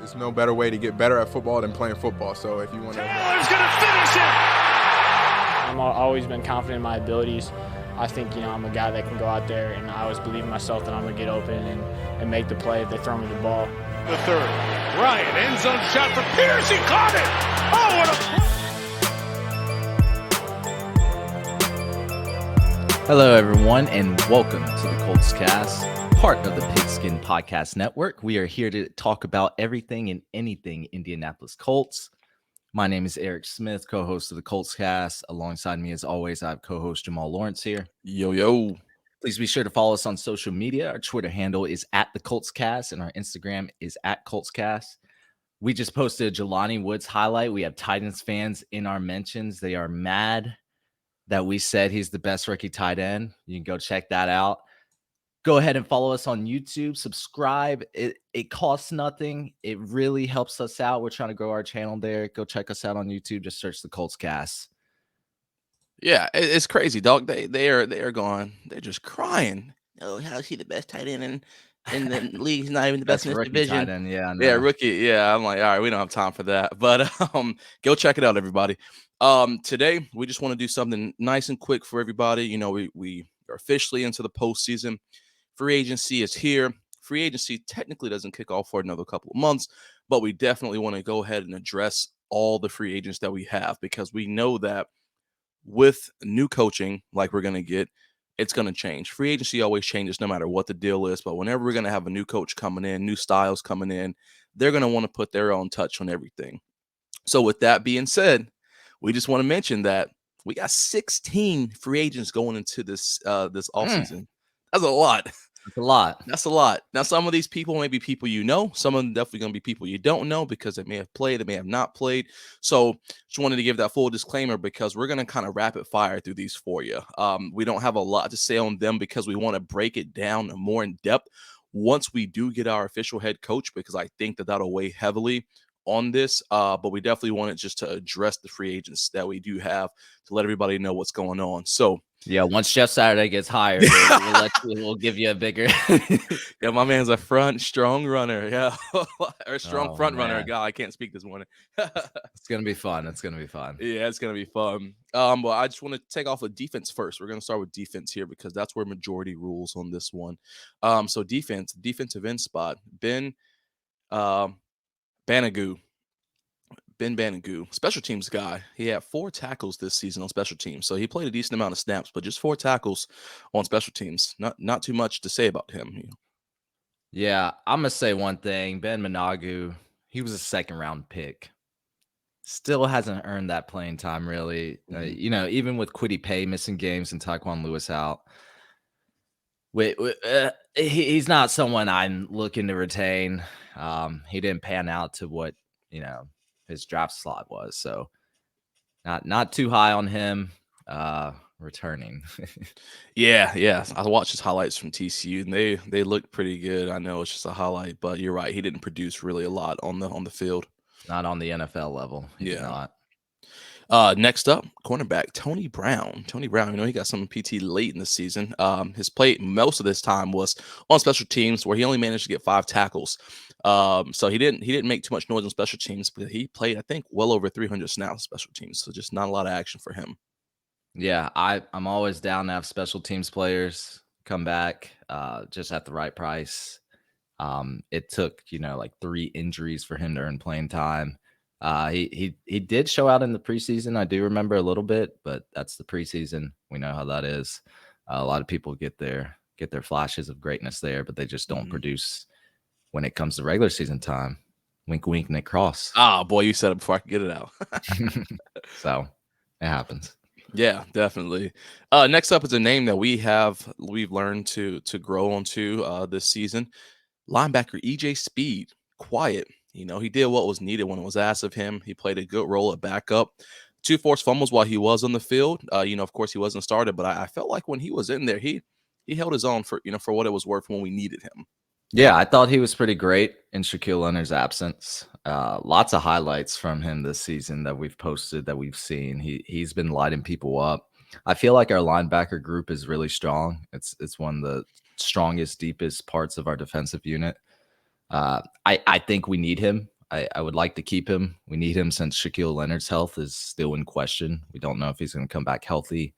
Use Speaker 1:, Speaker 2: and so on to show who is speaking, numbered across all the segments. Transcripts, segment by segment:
Speaker 1: There's no better way to get better at football than playing football. So if you want to...
Speaker 2: Taylor's going to finish it!
Speaker 3: I've always been confident in my abilities. I think, I'm a guy that can go out there, and I always believe in myself that I'm going to get open and make the play if they throw me the ball.
Speaker 2: The third. Ryan, end zone shot for Parris. He caught it! Oh, what a...
Speaker 4: Hello, everyone, and welcome to the Colts Cast, part of the Pigskin Podcast Network. We are here to talk about everything and anything Indianapolis Colts. My name is Eric Smith, co-host of the Colts Cast. Alongside me, as always, I have co-host Jamal Lawrence here.
Speaker 5: Yo.
Speaker 4: Please be sure to follow us on social media. Our Twitter handle is @thecoltscast, and our Instagram is @coltscast. We just posted a Jelani Woods highlight. We have Titans fans in our mentions. They are mad that we said he's the best rookie tight end. You can go check that out. Go ahead and follow us on YouTube. Subscribe. It costs nothing. It really helps us out. We're trying to grow our channel there. Go check us out on YouTube. Just search the Colts Cast.
Speaker 5: Yeah, it's crazy, dog. They are gone. They're just crying. Oh, how's he the best tight end in the league? He's not even the best in this division.
Speaker 4: Tight end, yeah,
Speaker 5: rookie. Yeah, I'm like, all right, we don't have time for that. But go check it out, everybody. Today we just want to do something nice and quick for everybody. We are officially into the postseason. Free agency is here. Free agency technically doesn't kick off for another couple of months, but we definitely want to go ahead and address all the free agents that we have, because we know that with new coaching like we're going to get, it's going to change. Free agency always changes no matter what the deal is, but whenever we're going to have a new coach coming in, new styles coming in, they're going to want to put their own touch on everything. So with that being said, we just want to mention that we got 16 free agents going into this offseason. That's a lot. That's a lot. Now, some of these people may be people you know. Some of them definitely going to be people you don't know, because they may have played, they may have not played. So just wanted to give that full disclaimer, because we're going to kind of rapid fire through these for you. We don't have a lot to say on them, because we want to break it down more in depth once we do get our official head coach, because I think that'll weigh heavily on this. But we definitely wanted just to address the free agents that we do have to let everybody know what's going on. So
Speaker 4: yeah, once Jeff Saturday gets hired, we'll give you a bigger.
Speaker 5: Yeah, my man's a strong runner. Yeah, or strong front runner. God, I can't speak this morning.
Speaker 4: It's gonna be fun.
Speaker 5: Yeah, it's gonna be fun. But I just want to take off with defense first. We're gonna start with defense here, because that's where majority rules on this one. So defensive end spot. Ben Banogu, special teams guy. He had 4 tackles this season on special teams, so he played a decent amount of snaps, but just 4 tackles on special teams. Not too much to say about him.
Speaker 4: Yeah, I'm gonna say one thing. Ben Banogu, he was a second-round pick. Still hasn't earned that playing time, really. Even with Kwity Paye missing games and Tyquan Lewis out, he's not someone I'm looking to retain. He didn't pan out to what his draft slot was, so not too high on him returning.
Speaker 5: Yeah. I watched his highlights from TCU, and they look pretty good. I know it's just a highlight, but you're right, he didn't produce really a lot on the field.
Speaker 4: Not on the NFL level. He did not.
Speaker 5: Next up, cornerback Tony Brown. He got some PT late in the season. His play most of this time was on special teams, where he only managed to get 5 tackles. So he didn't make too much noise on special teams, but he played, I think, well over 300 snaps on special teams. So just not a lot of action for him.
Speaker 4: Yeah, I'm always down to have special teams players come back just at the right price. It took like 3 injuries for him to earn playing time. He did show out in the preseason. I do remember a little bit, but that's the preseason. We know how that is. A lot of people get their flashes of greatness there, but they just don't produce when it comes to regular season time. Wink, wink, Nick Cross.
Speaker 5: Ah, boy, you said it before I could get it out.
Speaker 4: So it happens.
Speaker 5: Yeah, definitely. Next up is a name that we've learned to grow onto this season. Linebacker EJ Speed. Quiet. He did what was needed when it was asked of him. He played a good role at backup. 2 forced fumbles while he was on the field. Of course, he wasn't started, but I felt like when he was in there, he held his own for what it was worth when we needed him.
Speaker 4: Yeah, I thought he was pretty great in Shaquille Leonard's absence. Lots of highlights from him this season that we've posted, that we've seen. He's been lighting people up. I feel like our linebacker group is really strong. It's one of the strongest, deepest parts of our defensive unit. I think we need him. I would like to keep him. We need him since Shaquille Leonard's health is still in question. We don't know if he's going to come back healthy.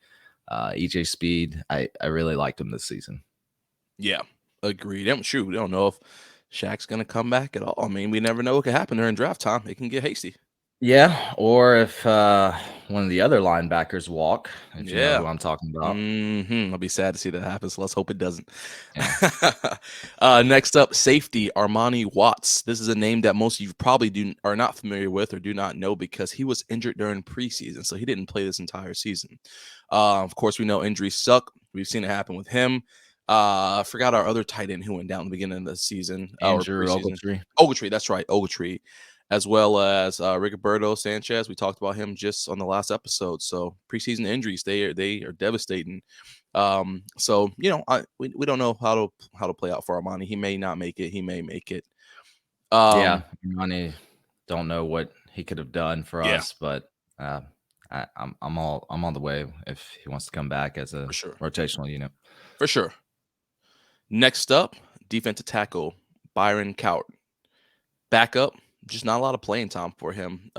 Speaker 4: EJ Speed, I really liked him this season.
Speaker 5: Yeah, agreed. Shoot, we don't know if Shaq's going to come back at all. I mean, we never know what could happen during draft time. It can get hasty.
Speaker 4: Yeah, or if one of the other linebackers walk, if you know who I'm talking about.
Speaker 5: I'll be sad to see that happen, so let's hope it doesn't.
Speaker 4: Yeah.
Speaker 5: Next up, safety Armani Watts. This is a name that most of you probably are not familiar with or do not know because he was injured during preseason, so he didn't play this entire season. Of course, we know injuries suck. We've seen it happen with him. I forgot our other tight end who went down at the beginning of the season.
Speaker 4: Andrew Okereke.
Speaker 5: Ogletree, that's right, Ogletree. As well as Rigoberto Sanchez. We talked about him just on the last episode. So preseason injuries, they are devastating. So we don't know how to play out for Armani. He may not make it. He may make it.
Speaker 4: Armani, don't know what he could have done for us, but I'm on the way if he wants to come back as a rotational unit.
Speaker 5: For sure. Next up, defensive tackle Byron Cowart. Backup. Just not a lot of playing time for him.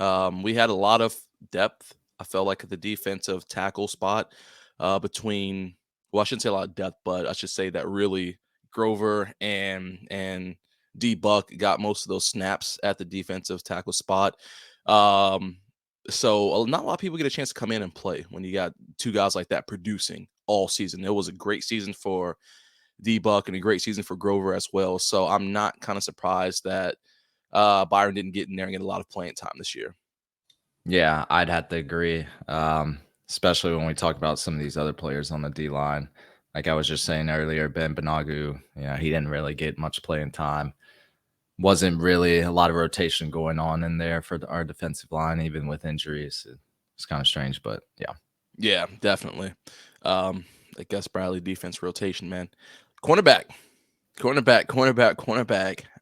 Speaker 5: We had a lot of depth, I felt like, at the defensive tackle spot between, well, I shouldn't say a lot of depth, but I should say that really Grover and D-Buck got most of those snaps at the defensive tackle spot. So not a lot of people get a chance to come in and play when you got two guys like that producing all season. It was a great season for D-Buck and a great season for Grover as well. So I'm not kind of surprised that Byron didn't get in there and get a lot of playing time this year.
Speaker 4: Yeah, I'd have to agree, especially when we talk about some of these other players on the D-line. Like I was just saying earlier, Ben Banogu, he didn't really get much playing time. Wasn't really a lot of rotation going on in there for our defensive line, even with injuries. It's kind of strange, but yeah.
Speaker 5: Yeah, definitely. I guess Bradley defense rotation, man. Cornerback.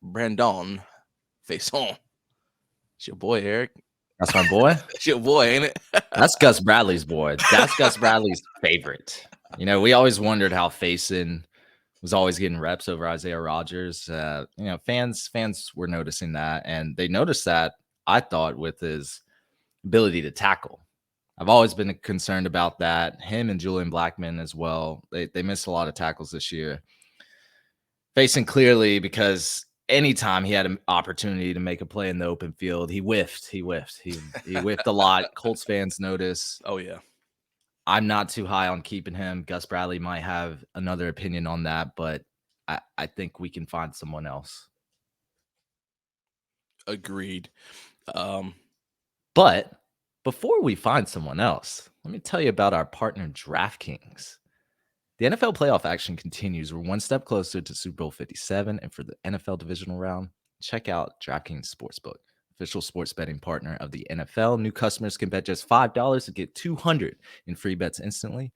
Speaker 5: Brandon Faison. It's your boy, Eric.
Speaker 4: That's my boy?
Speaker 5: It's your boy, ain't it?
Speaker 4: That's Gus Bradley's boy. That's Gus Bradley's favorite. We always wondered how Faison was always getting reps over Isaiah Rodgers. Fans were noticing that, and they noticed that, I thought, with his ability to tackle. I've always been concerned about that. Him and Julian Blackman as well. They missed a lot of tackles this year. Faison clearly, because anytime he had an opportunity to make a play in the open field, he whiffed. He whiffed a lot. Colts fans notice.
Speaker 5: Oh, yeah.
Speaker 4: I'm not too high on keeping him. Gus Bradley might have another opinion on that, but I think we can find someone else.
Speaker 5: Agreed.
Speaker 4: But before we find someone else, let me tell you about our partner, DraftKings. The NFL playoff action continues. We're one step closer to Super Bowl 57, and for the NFL divisional round, check out DraftKings Sportsbook, official sports betting partner of the NFL. New customers can bet just $5 to get $200 in free bets instantly.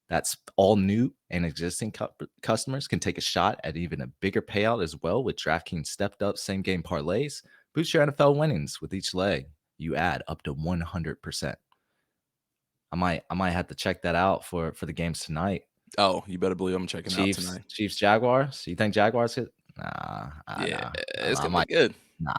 Speaker 4: That's all new and existing customers can take a shot at even a bigger payout as well with DraftKings stepped up same game parlays. Boost your NFL winnings with each leg. You add up to 100%. I might have to check that out for the games tonight.
Speaker 5: Oh, you better believe I'm checking out tonight.
Speaker 4: Chiefs, Jaguars. You think Jaguars could? Nah.
Speaker 5: It's gonna be good.
Speaker 4: Nah,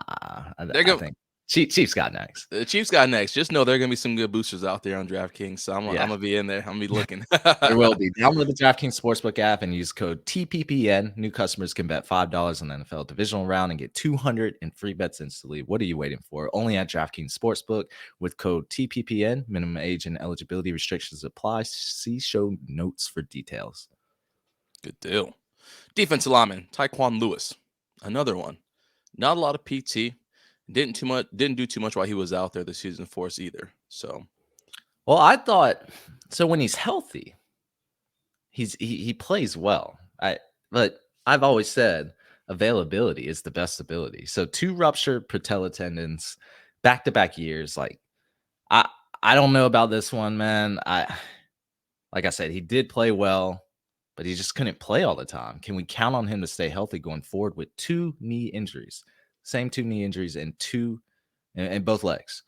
Speaker 5: I think
Speaker 4: Chiefs got next.
Speaker 5: The Chiefs got next. Just know there are gonna be some good boosters out there on DraftKings. So I'm gonna be in there. I'm gonna be looking.
Speaker 4: There will be. Download the DraftKings Sportsbook app and use code TPPN. New customers can bet $5 on the NFL divisional round and get $200 in free bets instantly. What are you waiting for? Only at DraftKings Sportsbook with code TPPN. Minimum age and eligibility restrictions apply. See show notes for details.
Speaker 5: Good deal. Defensive lineman Tyquan Lewis, another one. Not a lot of PT. Didn't do too much while he was out there this season for us either. So,
Speaker 4: well, I thought so when he's healthy, he plays well. But I've always said availability is the best ability. So 2 ruptured patella tendons, back-to-back years. Like I don't know about this one, man. Like I said, he did play well, but he just couldn't play all the time. Can we count on him to stay healthy going forward with 2 knee injuries? Same 2 knee injuries and both legs.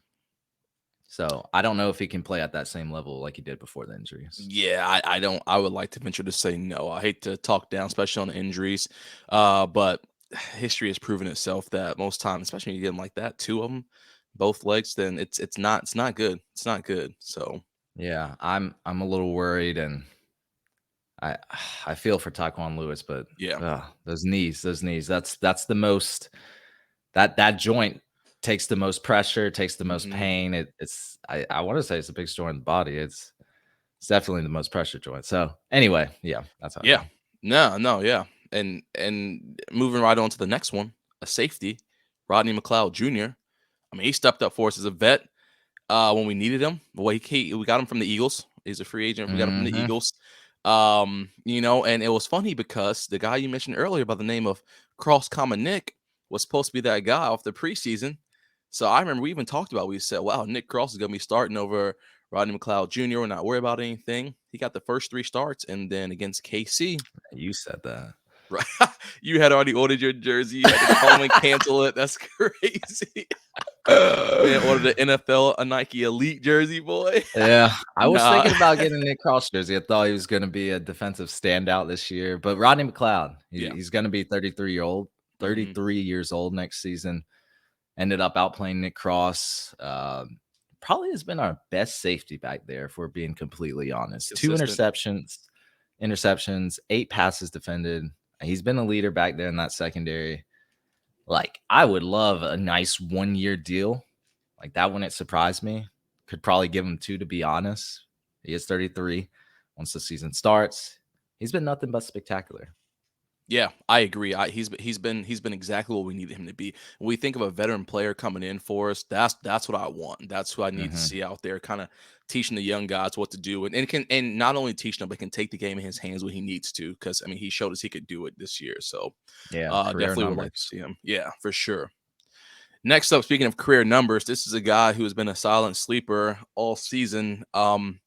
Speaker 4: So I don't know if he can play at that same level like he did before the injuries.
Speaker 5: Yeah, I don't. I would like to venture to say no. I hate to talk down, especially on injuries. But history has proven itself that most times, especially when you get them like that, two of them, both legs, then it's not good. It's not good. So
Speaker 4: Yeah, I'm a little worried, and I I feel for Taekwon Lewis, but
Speaker 5: yeah.
Speaker 4: those knees, that's the most that joint takes the most pressure, takes the most
Speaker 5: Mhm.
Speaker 4: pain. I want to say it's the biggest joint in the body. It's definitely the most pressure joint. So anyway, yeah, that's how I
Speaker 5: Yeah.
Speaker 4: feel.
Speaker 5: No, yeah. And moving right on to the next one, a safety, Rodney McLeod Jr. I mean, he stepped up for us as a vet when we needed him. Well, we got him from the Eagles. He's a free agent. We got him from the
Speaker 4: Hmm.
Speaker 5: Eagles. And it was funny because the guy you mentioned earlier by the name of Cross Common Nick was supposed to be that guy off the preseason. So I remember we even talked about, we said, wow, Nick Cross is going to be starting over Rodney McLeod Jr. We're not worried about anything. He got the first 3 starts, and then against KC,
Speaker 4: You said that.
Speaker 5: right? You had already ordered your jersey. You had to call and cancel it. That's crazy. Man, ordered the NFL a Nike Elite jersey, boy.
Speaker 4: Yeah, I was
Speaker 5: Nah.
Speaker 4: thinking about getting Nick Cross jersey. I thought he was going to be a defensive standout this year, but Rodney McLeod,
Speaker 5: Yeah.
Speaker 4: he's going to be 33
Speaker 5: Mhm.
Speaker 4: years old next season. Ended up outplaying Nick Cross. Probably has been our best safety back there, if we're being completely honest. Two
Speaker 5: Consistent.
Speaker 4: interceptions, 8 passes defended. He's been a leader back there in that secondary. Like, I would love a nice 1-year deal. Like, that wouldn't surprise me. Could probably give him 2, to be honest. He is 33. Once the season starts, he's been nothing but spectacular.
Speaker 5: Yeah, I agree. He's been exactly what we needed him to be. When we think of a veteran player coming in for us, that's what I want. That's who I need to
Speaker 4: Mhm.
Speaker 5: see out there, kind of teaching the young guys what to do, and not only teaching them, but can take the game in his hands when he needs to. Because I mean, he showed us he could do it this year. So
Speaker 4: Yeah, career
Speaker 5: definitely would like to
Speaker 4: numbers.
Speaker 5: see him. Yeah, for sure. Next up, speaking of career numbers, this is a guy who has been a silent sleeper all season. And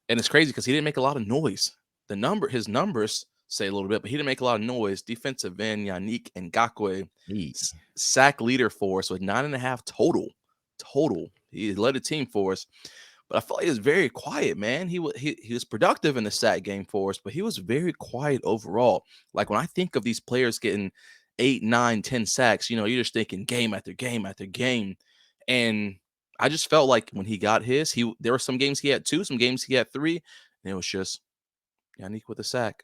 Speaker 5: it's crazy because he didn't make a lot of noise. His numbers say a little bit, but he didn't make a lot of noise. Defensive end Yannick Ngakoue,
Speaker 4: Yee.
Speaker 5: sack leader for us with 9.5 total. Total. He led the team for us. But I felt like he was very quiet, man. He was productive in the sack game for us, but he was very quiet overall. Like when I think of these players getting 8, 9, 10 sacks, you're just thinking game after game after game. And I just felt like when he got his, there were some games he had 2, some games he had 3, and it was just Yannick with a sack.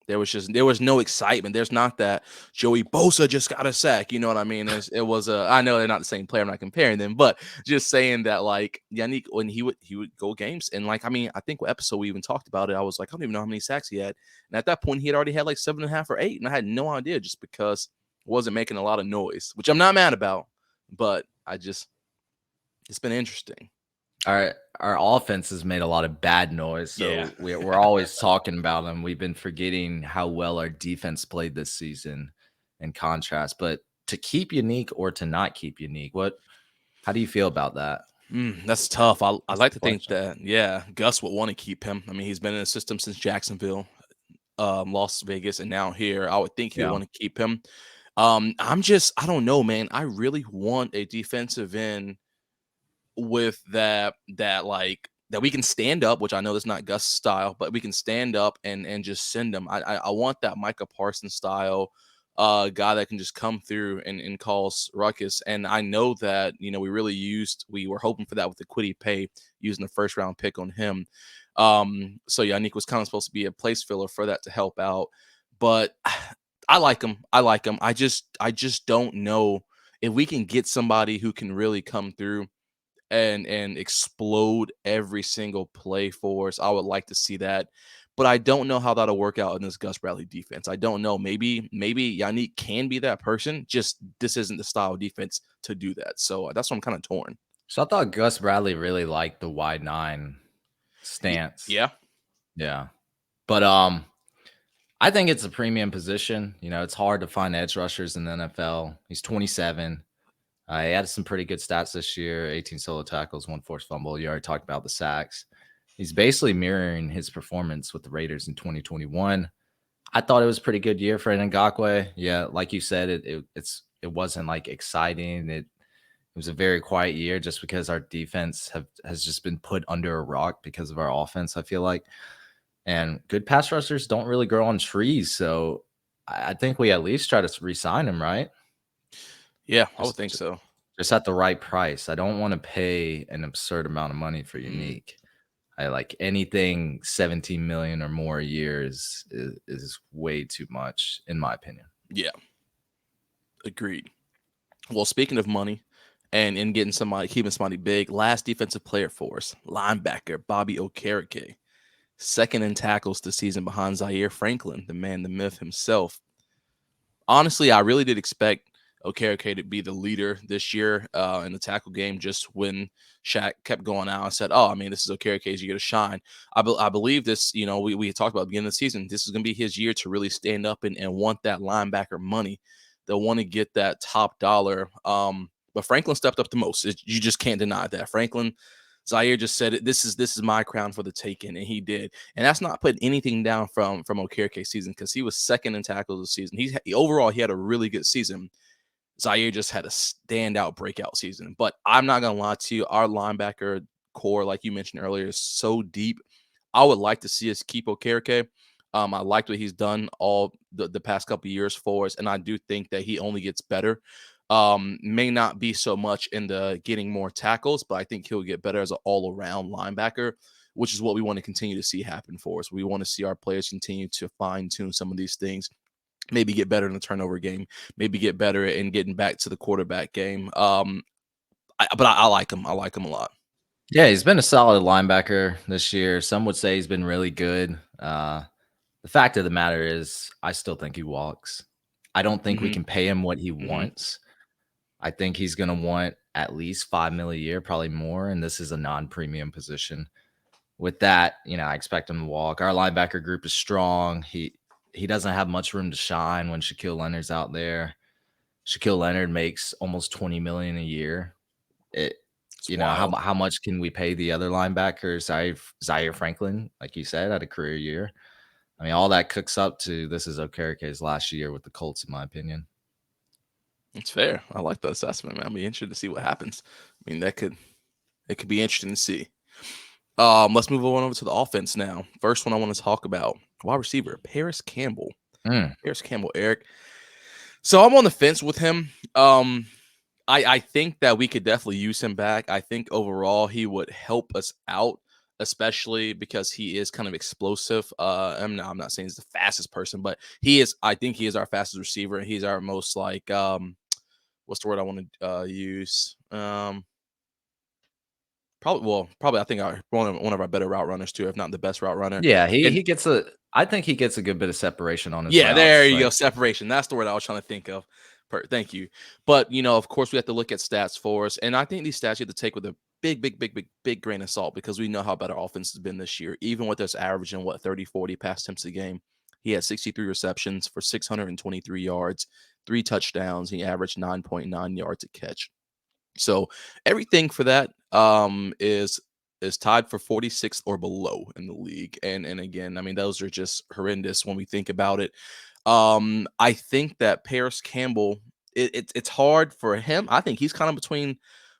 Speaker 5: There was no excitement. There's not that Joey Bosa just got a sack. You know what I mean? It was I know they're not the same player. I'm not comparing them, but just saying that like Yannick, when he would go games, and like I mean, I think what episode we even talked about it. I was like, I don't even know how many sacks he had. And at that point, he had already had like 7.5 or 8, and I had no idea just because it wasn't making a lot of noise, which I'm not mad about, but it's been interesting.
Speaker 4: Our offense has made a lot of bad noise, so
Speaker 5: Yeah.
Speaker 4: we're always talking about them. We've been forgetting how well our defense played this season in contrast. But to keep Unique or to not keep Unique, how do you feel about that?
Speaker 5: That's tough. I
Speaker 4: That's
Speaker 5: like
Speaker 4: the
Speaker 5: to think
Speaker 4: question.
Speaker 5: that Gus would want to keep him. I mean, he's been in the system since Jacksonville, Las Vegas, and now here. I would think he would
Speaker 4: Yeah.
Speaker 5: want to keep him. I don't know, man. I really want a defensive end with that we can stand up, which I know that's not Gus style, but we can stand up and just send them. I want that Micah Parsons style guy that can just come through and cause ruckus. And I know that we were hoping for that with the Quiddy Pay, using the first round pick on him. So Yannick was kind of supposed to be a place filler for that to help out. But I like him. I just don't know if we can get somebody who can really come through and explode every single play for us. I would like to see that, but I don't know how that'll work out in this Gus Bradley defense. I don't know. Maybe Yannick can be that person. Just this isn't the style of defense to do that. So that's why I'm kind of torn.
Speaker 4: So I thought Gus Bradley really liked the wide 9 stance.
Speaker 5: Yeah.
Speaker 4: Yeah. But I think it's a premium position. It's hard to find edge rushers in the NFL. He's 27. He had some pretty good stats this year: 18 solo tackles, 1 forced fumble. You already talked about the sacks. He's basically mirroring his performance with the Raiders in 2021. I thought it was a pretty good year for Ngakoue. Yeah, like you said, it wasn't like exciting. It was a very quiet year just because our defense has just been put under a rock because of our offense, I feel like. And good pass rushers don't really grow on trees. So I think we at least try to re-sign him, right?
Speaker 5: Yeah, I would
Speaker 4: Just,
Speaker 5: think
Speaker 4: ju-
Speaker 5: so.
Speaker 4: just at the right price. I don't want to pay an absurd amount of money for
Speaker 5: Mm.
Speaker 4: Yannick. I like anything 17 million or more a year is way too much, in my opinion.
Speaker 5: Yeah, agreed. Well, speaking of money and in getting somebody, keeping somebody big, last defensive player for us, linebacker Bobby Okereke, second in tackles this season behind Zaire Franklin, the man, the myth himself. Honestly, I really did expect Okereke to be the leader this year in the tackle game. Just when Shaq kept going out and said, "Oh, I mean, this is Okereke's year to shine." I believe this. You know, we had talked about at the beginning of the season. This is going to be his year to really stand up and want that linebacker money. They'll want to get that top dollar. But Franklin stepped up the most. You just can't deny that. Franklin, Zaire just said it. This is my crown for the taking, and he did. And that's not putting anything down from Okereke's season because he was second in tackles this season. Overall he had a really good season. Zaire just had a standout breakout season. But I'm not gonna lie to you, our linebacker core, like you mentioned earlier, is so deep. I would like to see us keep Okereke. I liked what he's done all the past couple of years for us, and I do think that he only gets better. May not be so much in the getting more tackles, but I think he'll get better as an all-around linebacker, which is what we want to continue to see happen for us. We want to see our players continue to fine-tune some of these things, maybe get better in the turnover game, maybe get better in getting back to the quarterback game. But I like him. I like him a lot.
Speaker 4: Yeah, he's been a solid linebacker this year. Some would say he's been really good. The fact of the matter is, I still think he walks. I don't think we
Speaker 5: Mhm.
Speaker 4: can pay him what he
Speaker 5: Mhm.
Speaker 4: wants. I think he's going to want at least $5 million a year, probably more. And this is a non-premium position. With that, I expect him to walk. Our linebacker group is strong. He doesn't have much room to shine when Shaquille Leonard's out there. Shaquille Leonard makes almost $20 million a year.
Speaker 5: It's wild.
Speaker 4: How much can we pay the other linebackers? Zaire Franklin, like you said, had a career year. I mean, all that cooks up to this is Okereke's last year with the Colts, in my opinion.
Speaker 5: It's fair. I like that assessment, man. I'll be interested to see what happens. I mean, it could be interesting to see. Let's move on over to the offense now. First one I want to talk about, wide receiver, Parris Campbell. Parris Campbell, Eric. So I'm on the fence with him. I think that we could definitely use him back. I think overall he would help us out, especially because he is kind of explosive. I'm not saying he's the fastest person, but he is. I think he is our fastest receiver, and he's our most like what's the word I want to use? Probably I think one of our better route runners too, if not the best route runner.
Speaker 4: Yeah,
Speaker 5: And
Speaker 4: I think he gets a good bit of separation on his
Speaker 5: yeah, there
Speaker 4: routes.
Speaker 5: you go. Separation. That's the word I was trying to think of. Thank you. But, of course, we have to look at stats for us. And I think these stats you have to take with a big grain of salt because we know how bad our offense has been this year. Even with us averaging, 30, 40 pass attempts a game, he had 63 receptions for 623 yards, 3 touchdowns. He averaged 9.9 yards a catch. So everything for that is tied for 46th or below in the league. And again, I mean, those are just horrendous when we think about it. I think that Parris Campbell, it's hard for him. I think he's kind of between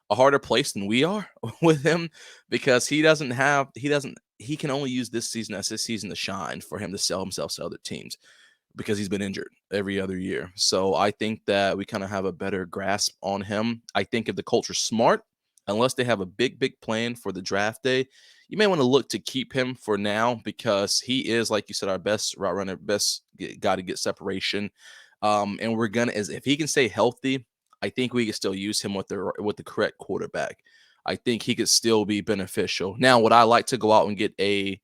Speaker 5: a harder place than we are with him because he can only use this season as his season to shine for him to sell himself to other teams because he's been injured every other year. So I think that we kind of have a better grasp on him. I think if the Colts are smart, unless they have a big plan for the draft day, you may want to look to keep him for now because he is, like you said, our best route runner, best guy to get separation. And we're gonna, as if he can stay healthy, I think we can still use him with the correct quarterback. I think he could still be beneficial. Now, would I like to go out and get a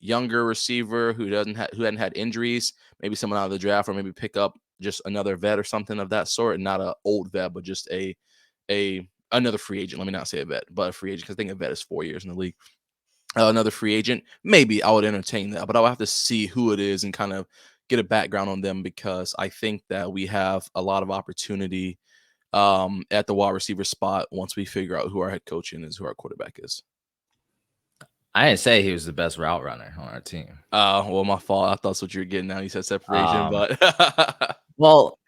Speaker 5: younger receiver who hadn't had injuries, maybe someone out of the draft, or maybe pick up just another vet or something of that sort, and not an old vet, but just another free agent. Let me not say a vet, but a free agent, because I think a vet is 4 years in the league. Another free agent, maybe I would entertain that, but I'll have to see who it is and kind of get a background on them because I think that we have a lot of opportunity at the wide receiver spot once we figure out who our head coach is, who our quarterback is.
Speaker 4: I didn't say he was the best route runner on our team.
Speaker 5: Well, my fault. I thought that's what you were getting at. You said separation, but
Speaker 4: Well,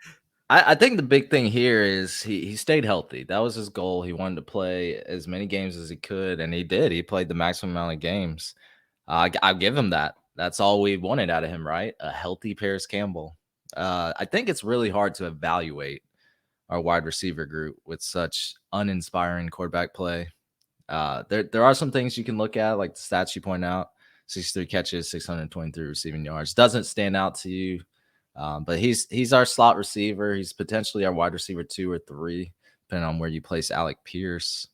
Speaker 4: I think the big thing here is he stayed healthy. That was his goal. He wanted to play as many games as he could, and he did. He played the maximum amount of games. I'll give him that. that's all we wanted out of him, right? A healthy Parris Campbell. I think it's really hard to evaluate our wide receiver group with such uninspiring quarterback play. There are some things you can look at, like the stats you point out: 63 catches, 623 receiving yards. Doesn't stand out to you, but he's our slot receiver. He's potentially our wide receiver 2 or 3, depending on where you place Alec Pierce.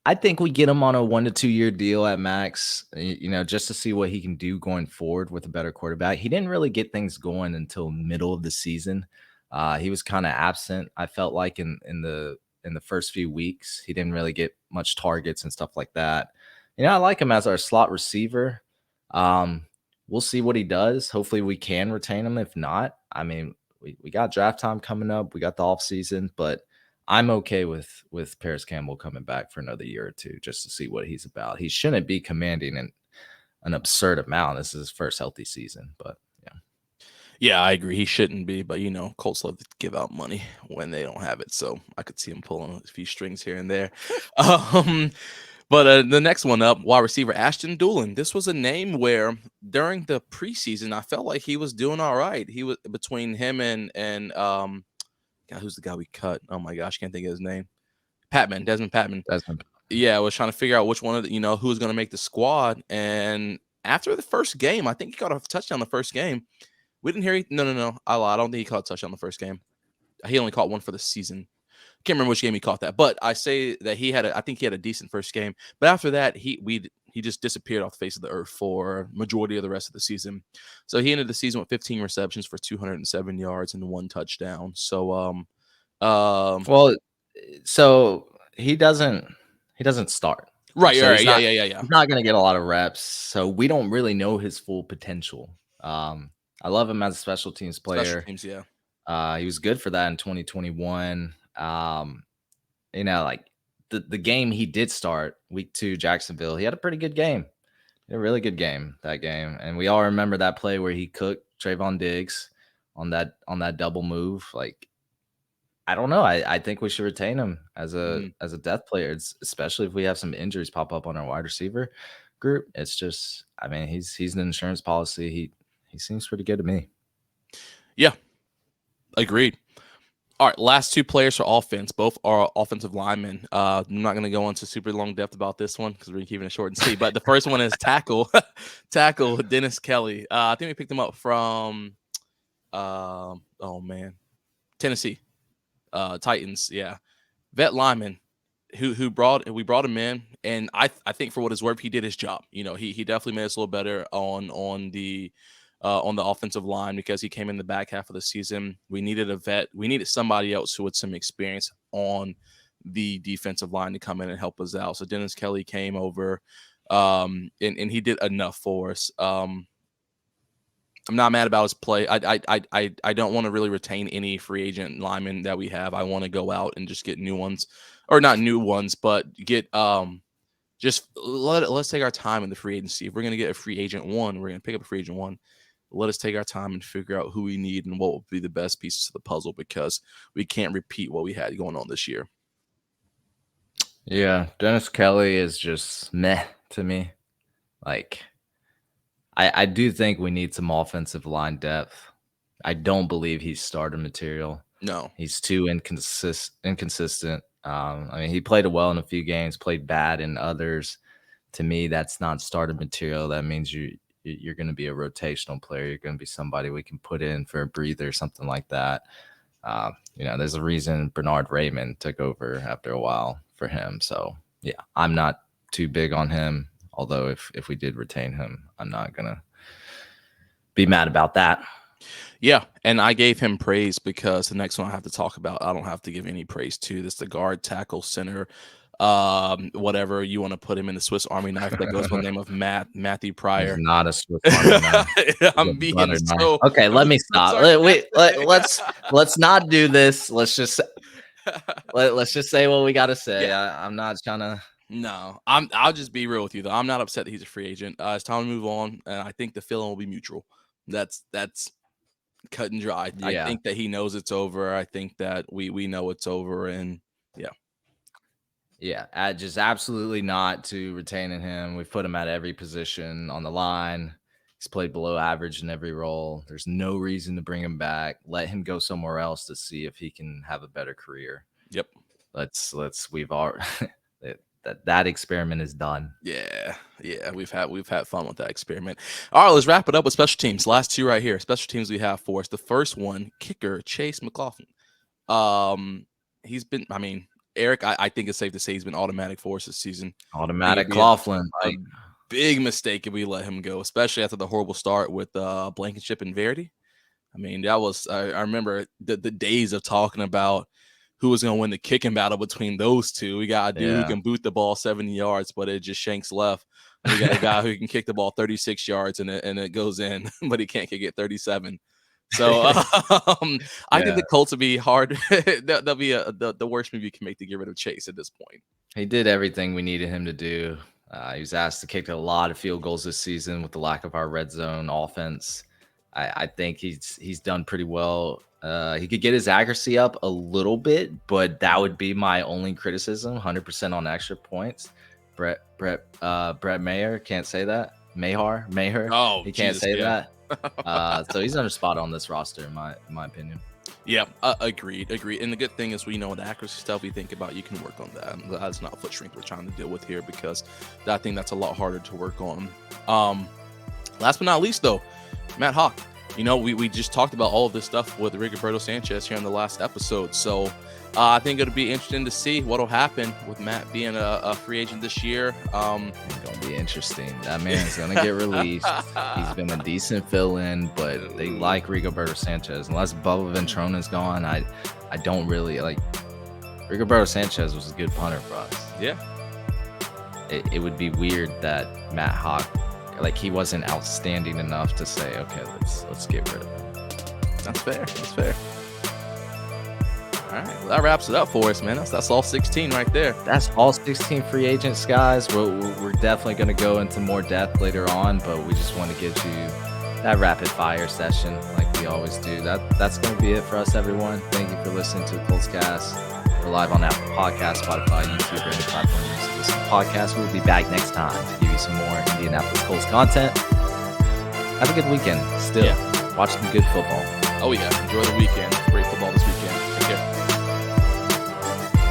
Speaker 4: I think we get him on a 1 to 2 year deal at max, just to see what he can do going forward with a better quarterback. He didn't really get things going until middle of the season. He was kind of absent. I felt like in the first few weeks, he didn't really get much targets and stuff like that. I like him as our slot receiver. We'll see what he does. Hopefully we can retain him. If not, I mean, we got draft time coming up. We got the off season, but I'm okay with Parris Campbell coming back for another year or two just to see what he's about. He shouldn't be commanding an absurd amount. This is his first healthy season, but yeah.
Speaker 5: Yeah, I agree. He shouldn't be, but Colts love to give out money when they don't have it. So I could see him pulling a few strings here and there. But the next one up, wide receiver Ashton Doolin. This was a name where during the preseason, I felt like he was doing all right. He was between him and God, who's the guy we cut? Oh my gosh, can't think of his name. Desmond Patman. Yeah, I was trying to figure out which one of the, who was going to make the squad. And after the first game, I think he caught a touchdown the first game. We didn't hear. No. I lied. I don't think he caught a touchdown the first game. He only caught one for the season. Can't remember which game he caught that, but I say that I think he had a decent first game. But after that, he just disappeared off the face of the earth for majority of the rest of the season. So he ended the season with 15 receptions for 207 yards and 1 touchdown. So
Speaker 4: so he doesn't start.
Speaker 5: Right,
Speaker 4: so
Speaker 5: right, yeah.
Speaker 4: He's not going to get a lot of reps, so we don't really know his full potential. I love him as a special teams player.
Speaker 5: Special teams, yeah.
Speaker 4: He was good for that in 2021. Like the game he did start week 2, Jacksonville, he had a pretty good game. He had a really good game that game. And we all remember that play where he cooked Trayvon Diggs on that double move. Like, I don't know. I think we should retain him as a depth player, especially if we have some injuries pop up on our wide receiver group. It's just, I mean, he's an insurance policy. He seems pretty good to me.
Speaker 5: Yeah, agreed. All right, last 2 players for offense. Both are offensive linemen. I'm not going to go into super long depth about this one because we're keeping it short and sweet. But the first one is tackle Dennis Kelly. I think we picked him up from, Tennessee Titans. Yeah, vet lineman we brought him in, and I think for what it's worth, he did his job. He definitely made us a little better on the offensive line because he came in the back half of the season. We needed a vet. We needed somebody else who had some experience on the defensive line to come in and help us out. So Dennis Kelly came over, and he did enough for us. I'm not mad about his play. I don't want to really retain any free agent linemen that we have. I want to go out and just get new ones, or not new ones, but get let's take our time in the free agency. If we're gonna get a free agent 1, we're gonna pick up a free agent 1. Let us take our time and figure out who we need and what will be the best pieces of the puzzle, because we can't repeat what we had going on this year.
Speaker 4: Yeah, Dennis Kelly is just meh to me. Like, I do think we need some offensive line depth. I don't believe he's starter material.
Speaker 5: No.
Speaker 4: He's too inconsistent. I mean, he played well in a few games, played bad in others. To me, that's not starter material. That means you're going to be a rotational player. You're going to be somebody we can put in for a breather or something like that. There's a reason Bernard Raymond took over after a while for him. So, yeah, I'm not too big on him. Although if we did retain him, I'm not going to be mad about that.
Speaker 5: Yeah, and I gave him praise because the next one I have to talk about, I don't have to give any praise to. This is the guard, tackle, center, whatever you want to put him in, the Swiss Army knife that goes by the name of Matthew Pryor.
Speaker 4: He's not a Swiss Army knife.
Speaker 5: I'm being so...
Speaker 4: Okay, let me stop. Let's not do this. Let's just say what we got to say. Yeah. I'm not trying to...
Speaker 5: No, I'll just be real with you though. I'm not upset that he's a free agent. It's time to move on, and I think the feeling will be mutual. That's cut and dry. Yeah. I think that he knows it's over. I think that we know it's over, and yeah.
Speaker 4: Yeah, just absolutely not to retaining him. We've put him at every position on the line. He's played below average in every role. There's no reason to bring him back. Let him go somewhere else to see if he can have a better career.
Speaker 5: Yep.
Speaker 4: We've already that experiment is done.
Speaker 5: Yeah, we've had fun with that experiment. All right, let's wrap it up with special teams. Last two right here. Special teams we have for us. The first one, kicker Chase McLaughlin. He's been, I mean, Eric, I think it's safe to say he's been automatic for us this season.
Speaker 4: Automatic Coughlin.
Speaker 5: A big mistake if we let him go, especially after the horrible start with Blankenship and Verity. I mean, that was I remember the days of talking about who was going to win the kicking battle between those two. We got a dude who can boot the ball 70 yards, but it just shanks left. And we got a guy who can kick the ball 36 yards and it goes in, but he can't kick it 37. So I think the Colts will be hard. That'll be the worst move you can make to get rid of Chase at this point.
Speaker 4: He did everything we needed him to do. He was asked to kick a lot of field goals this season with the lack of our red zone offense. I think he's done pretty well. He could get his accuracy up a little bit, but that would be my only criticism. 100% on extra points. Brett Maher can't say that. Maher.
Speaker 5: Oh,
Speaker 4: he can't say that. So he's under spot on this roster, in my opinion.
Speaker 5: Yeah, agreed. And the good thing is, we know the accuracy stuff we think about, you can work on that. And that's not foot strength we're trying to deal with here, because I think that's a lot harder to work on. Last but not least, though, Matt Haack. You know, we just talked about all of this stuff with Rigoberto Sanchez here in the last episode. So I think it'll be interesting to see what will happen with Matt being a free agent this year. It's going
Speaker 4: to be interesting. That man's going to get released. He's been a decent fill-in, but they like Rigoberto Sanchez. Unless Bubba Ventrone is gone, I don't really like. Rigoberto Sanchez was a good punter for us.
Speaker 5: Yeah.
Speaker 4: It would be weird that Matt Haack, like, he wasn't outstanding enough to say, okay, let's get rid of him.
Speaker 5: That's fair. All right, well, that wraps it up for us, man. That's all 16 right there.
Speaker 4: That's all 16 free agents, guys. We're definitely going to go into more depth later on, but we just want to get you that rapid fire session like we always do. That's going to be it for us, everyone. Thank you for listening to the Colts Cast. We're live on Apple Podcasts, Spotify, YouTube, or any platform you use to listen to the podcast. We'll be back next time to give you some more Indianapolis Colts content. Have a good weekend. Watch some good football.
Speaker 5: Oh yeah, enjoy the weekend. Great football this weekend.